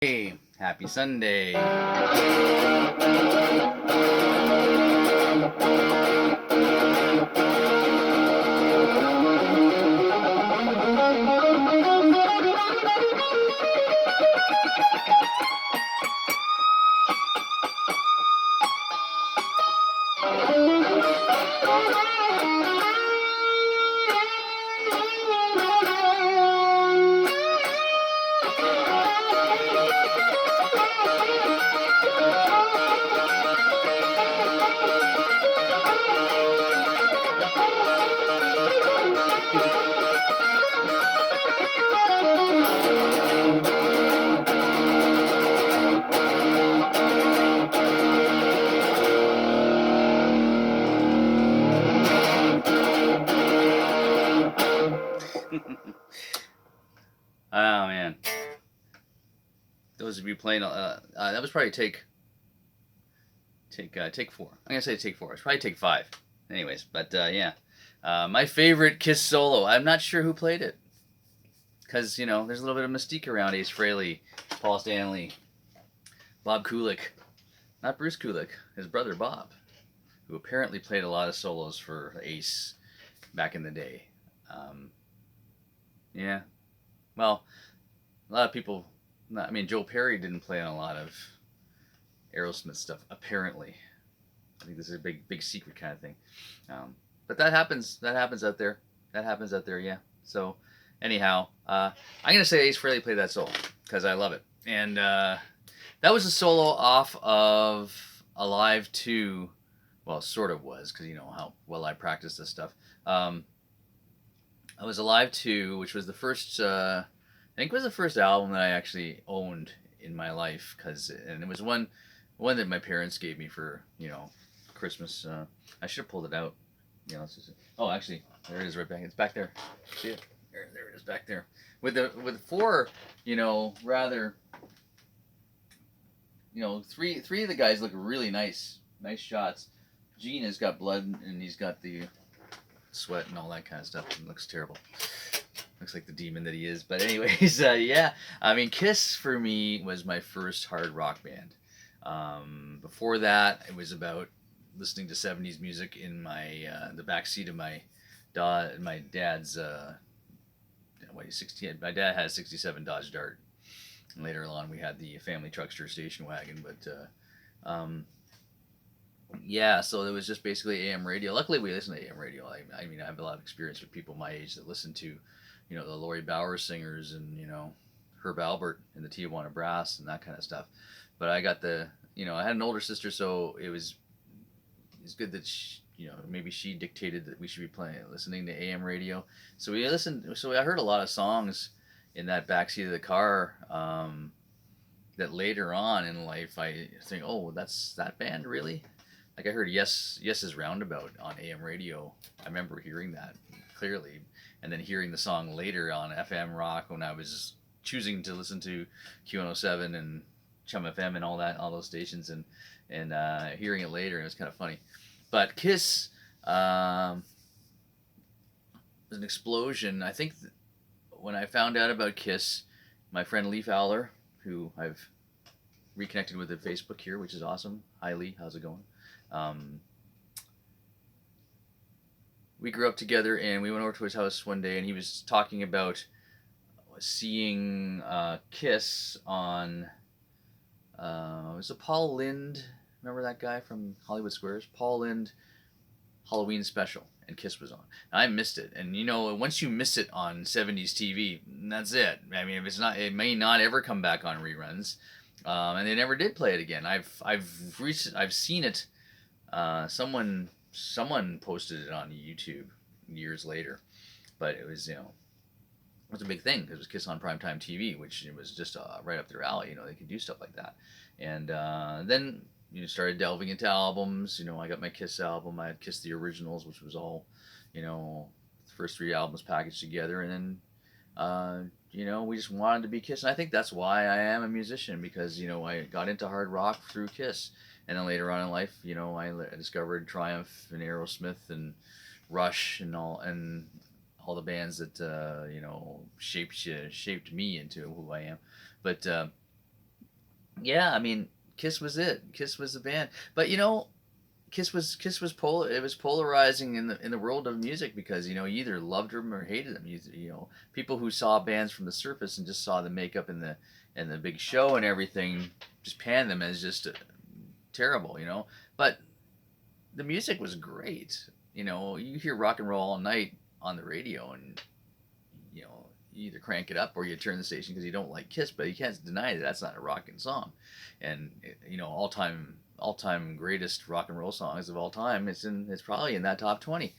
Hey, happy Sunday. Oh man, those of you playing, that was probably take four. I'm gonna say take four. It's probably take five. Anyways, but yeah, my favorite Kiss solo. I'm not sure who played it because there's a little bit of mystique around Ace Frehley, Paul Stanley, Bob Kulick, not Bruce Kulick, his brother Bob, who apparently played a lot of solos for Ace back in the day. Um, yeah, well, a lot of people. I mean, Joe Perry didn't play on a lot of Aerosmith stuff. Apparently, I think this is a big secret kind of thing. But that happens. That happens out there. That happens out there. Yeah. So, anyhow, I'm gonna say Ace Frehley played that solo because I love it, and that was a solo off of Alive 2. Well, sort of was because you know how well I practice this stuff. I was Alive 2, which was the first. I think it was the first album that I actually owned in my life, and it was one that my parents gave me for Christmas. I should have pulled it out. Oh, actually, there it is right back. It's back there. See it? There it is back there. With four, rather, three of the guys look really nice shots. Gene has got blood and he's got the sweat and all that kind of stuff. It looks terrible. Looks like the demon that he is. But anyways, yeah. I mean, Kiss for me was my first hard rock band. Before that, it was about listening to '70s music in my the back seat of my dad's. My dad had a '67 Dodge Dart. And later on, we had the family truckster station wagon. But yeah, so it was just basically AM radio. Luckily, we listened to AM radio. I mean, I have a lot of experience with people my age that listen to the Lori Bowers singers and Herb Albert and the Tijuana Brass and that kind of stuff. But I got I had an older sister, so it's good that maybe she dictated that we should be listening to AM radio. So we listened. So I heard a lot of songs in that backseat of the car. That later on in life, I think, oh, that's that band, really. Like I heard Yes's Roundabout on AM radio. I remember hearing that clearly, and then hearing the song later on FM rock when I was choosing to listen to Q107 and Chum FM and all those stations, and hearing it later, and it was kind of funny. But Kiss was an explosion. I think when I found out about Kiss, my friend Lee Fowler, who I've reconnected with at Facebook here, which is awesome. Hi Lee, how's it going? We grew up together, and we went over to his house one day, and he was talking about seeing Kiss on. Was it Paul Lynde? Remember that guy from Hollywood Squares? Paul Lynde Halloween special, and Kiss was on. And I missed it, and once you miss it on '70s TV, that's it. I mean, it may not ever come back on reruns, and they never did play it again. I've seen it. Someone posted it on YouTube years later, but it was it was a big thing because it was Kiss on primetime TV, which it was just right up their alley. They could do stuff like that, and then started delving into albums. I got my Kiss album. I had Kiss the Originals, which was all the first three albums packaged together, and then we just wanted to be Kiss, and I think that's why I am a musician, because I got into hard rock through Kiss. And then later on in life, I discovered Triumph and Aerosmith and Rush and all the bands that shaped me into who I am. But Yeah, I mean, Kiss was it. Kiss was the band. But you know, Kiss was it was polarizing in the world of music because you know you either loved them or hated them. You know people who saw bands from the surface and just saw the makeup and the big show and everything just panned them as just terrible. You know, but the music was great. You know, you hear rock and roll all night on the radio, and you know you either crank it up or you turn the station because you don't like Kiss, but you can't deny that that's not a rocking song. And you know, all time greatest rock and roll songs of all time. It's probably in that top 20.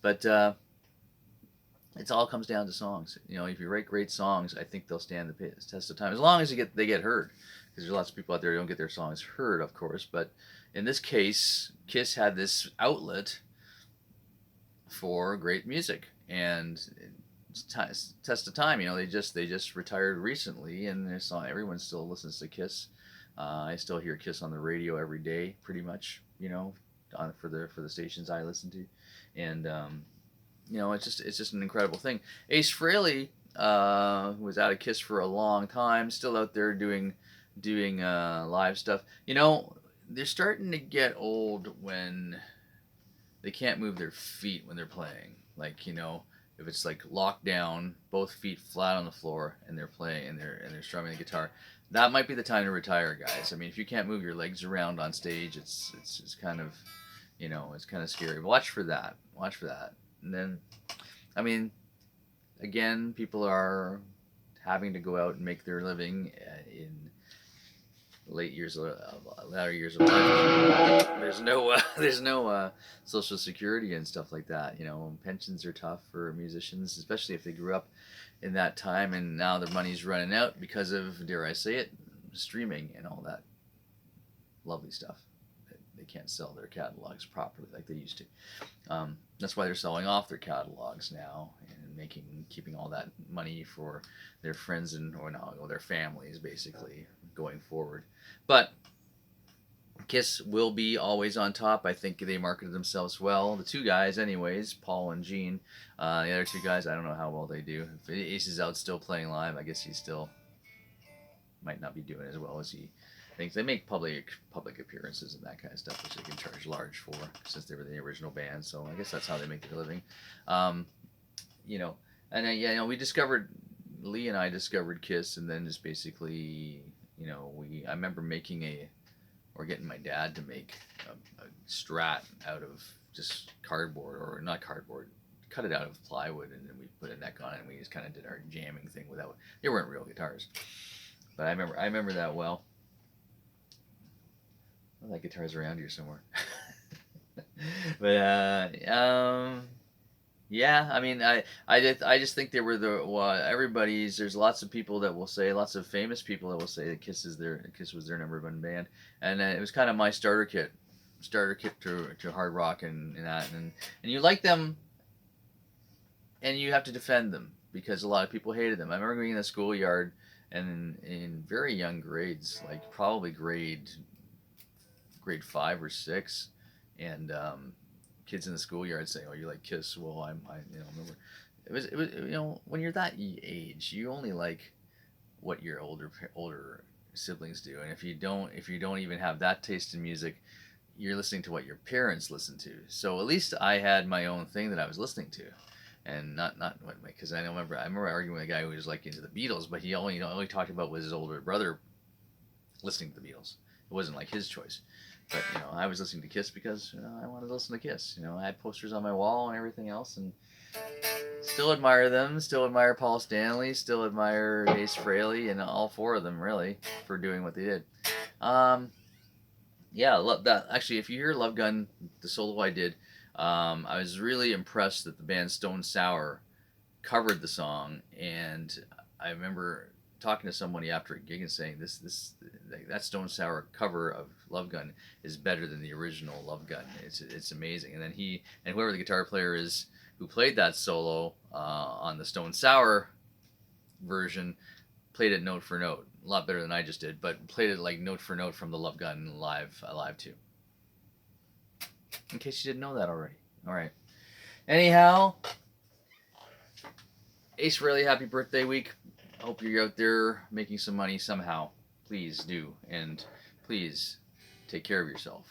But it all comes down to songs. You know, if you write great songs, I think they'll stand the test of time as long as they get heard. Because there's lots of people out there who don't get their songs heard, of course. But in this case, Kiss had this outlet for great music, and test of time. You know, they just retired recently, and everyone still listens to Kiss. I still hear Kiss on the radio every day, pretty much. You know, for the stations I listen to, and you know, it's just an incredible thing. Ace Frehley was out of Kiss for a long time, still out there doing live stuff. You know, they're starting to get old when they can't move their feet when they're playing. Like, you know, if it's like locked down, both feet flat on the floor, and they're playing and they're strumming the guitar, that might be the time to retire, guys. I mean, if you can't move your legs around on stage, it's kind of, you know, it's kind of scary. Watch for that. Watch for that. And then, I mean, again, people are having to go out and make their living in latter years of life. There's no social security and stuff like that. You know, pensions are tough for musicians, especially if they grew up in that time and now their money's running out because of, dare I say it, streaming and all that lovely stuff. They can't sell their catalogs properly like they used to. That's why they're selling off their catalogs now and keeping all that money for their friends or their families basically going forward. But Kiss will be always on top. I think they marketed themselves well. The two guys, anyways, Paul and Gene. The other two guys, I don't know how well they do. If Ace is out still playing live, I guess he still might not be doing as well as he thinks. They make public appearances and that kind of stuff, which they can charge large for since they were the original band. So I guess that's how they make their living. Um, you know, and yeah, you know, Lee and I discovered Kiss, and then just basically, you know, I remember getting my dad to make a Strat out of just cardboard, or not cardboard, cut it out of plywood, and then we put a neck on it, and we just kind of did our jamming thing without. They weren't real guitars, but I remember that well. Well, that guitar's around here somewhere. But yeah, I mean, I just think they were everybody's. There's lots of people that will say, lots of famous people that will say that Kiss was their number one band, and it was kind of my starter kit to hard rock and that, and you like them, and you have to defend them because a lot of people hated them. I remember being in the schoolyard, and in very young grades, like probably grade 5 or 6, and kids in the schoolyard saying, "Oh, you like Kiss?" Well, remember it was you know, when you're that age, you only like what your older siblings do, and if you don't even have that taste in music, you're listening to what your parents listen to. So at least I had my own thing that I was listening to, and not what, because I remember arguing with a guy who was like into the Beatles, but he only talked about was his older brother listening to the Beatles. It wasn't like his choice. But you know, I was listening to Kiss because I wanted to listen to Kiss. You know, I had posters on my wall and everything else, and still admire them. Still admire Paul Stanley. Still admire Ace Frehley, and all four of them really for doing what they did. Um, yeah, love that. Actually, if you hear Love Gun, the solo I did, I was really impressed that the band Stone Sour covered the song, and I remember talking to somebody after a gig and saying that Stone Sour cover of Love Gun is better than the original Love Gun. It's amazing. And then he and whoever the guitar player is who played that solo on the Stone Sour version played it note for note, a lot better than I just did, but played it like note for note from the Love Gun live too. In case you didn't know that already. All right. Anyhow, Ace, really happy birthday week. I hope you're out there making some money somehow. please do, and please take care of yourself.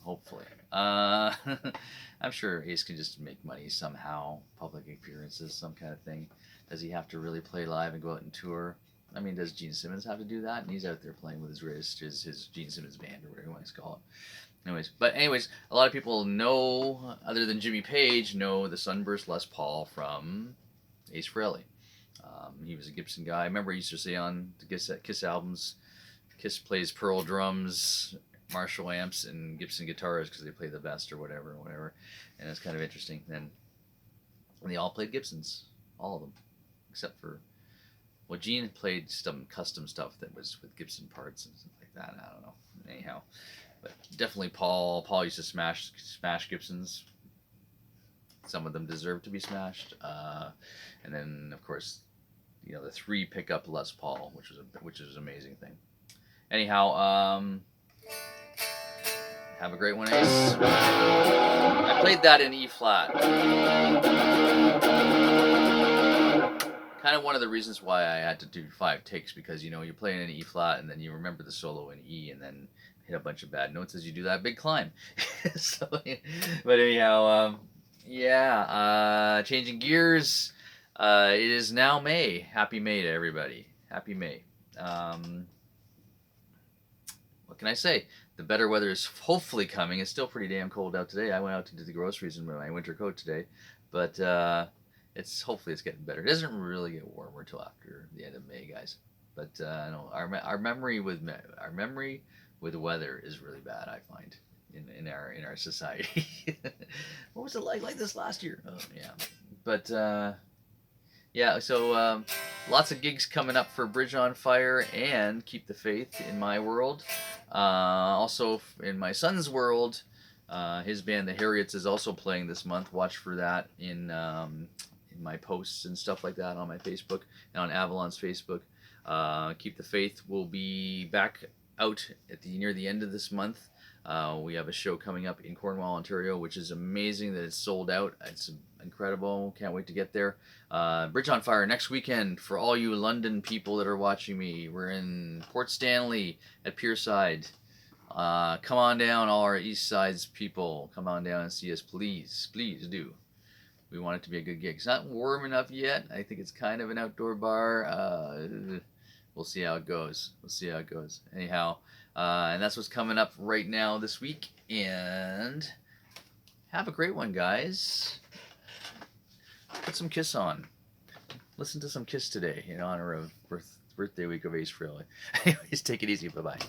Hopefully, I'm sure Ace can just make money somehow. Public appearances, some kind of thing. Does he have to really play live and go out and tour? I mean, does Gene Simmons have to do that? And he's out there playing with his Gene Simmons band or whatever you want to call it. Anyways, a lot of people know, other than Jimmy Page, know the Sunburst Les Paul from Ace Frehley. He was a Gibson guy. I remember he used to say on the Kiss albums, Kiss plays Pearl drums, Marshall amps, and Gibson guitars because they play the best or whatever. And it's kind of interesting. And they all played Gibsons, all of them, except for, well, Gene played some custom stuff that was with Gibson parts and stuff like that. I don't know. Anyhow, but definitely Paul used to smash Gibsons. Some of them deserve to be smashed. And then, of course, the 3 pickup Les Paul, which was an amazing thing. Anyhow, have a great one, Ace. I played that in E flat. Kind of one of the reasons why I had to do 5 takes, because you're playing in E flat and then you remember the solo in E and then hit a bunch of bad notes as you do that big climb. But anyhow, changing gears. It is now May. Happy May to everybody. Happy May. What can I say? The better weather is hopefully coming. It's still pretty damn cold out today. I went out to do the groceries in my winter coat today, but hopefully it's getting better. It doesn't really get warmer till after the end of May, guys. But no, our memory with weather is really bad, I find, in our society. What was it like this last year? Oh yeah, but so lots of gigs coming up for Bridge on Fire and Keep the Faith in my world. Also in my son's world, his band The Harriets is also playing this month. Watch for that in my posts and stuff like that on my Facebook and on Avalon's Facebook. Keep the Faith will be back out near the end of this month. We have a show coming up in Cornwall, Ontario, which is amazing that it's sold out. It's incredible. Can't wait to get there. Bridge on Fire next weekend for all you London people that are watching me. We're in Port Stanley at Pierside. Come on down, all our East Sides people. Come on down and see us, please. Please do. We want it to be a good gig. It's not warm enough yet. I think it's kind of an outdoor bar. We'll see how it goes. Anyhow, and that's what's coming up right now this week. And have a great one, guys. Put some Kiss on. Listen to some Kiss today in honor of birthday week of Ace Frehley. Anyways, take it easy. Bye-bye.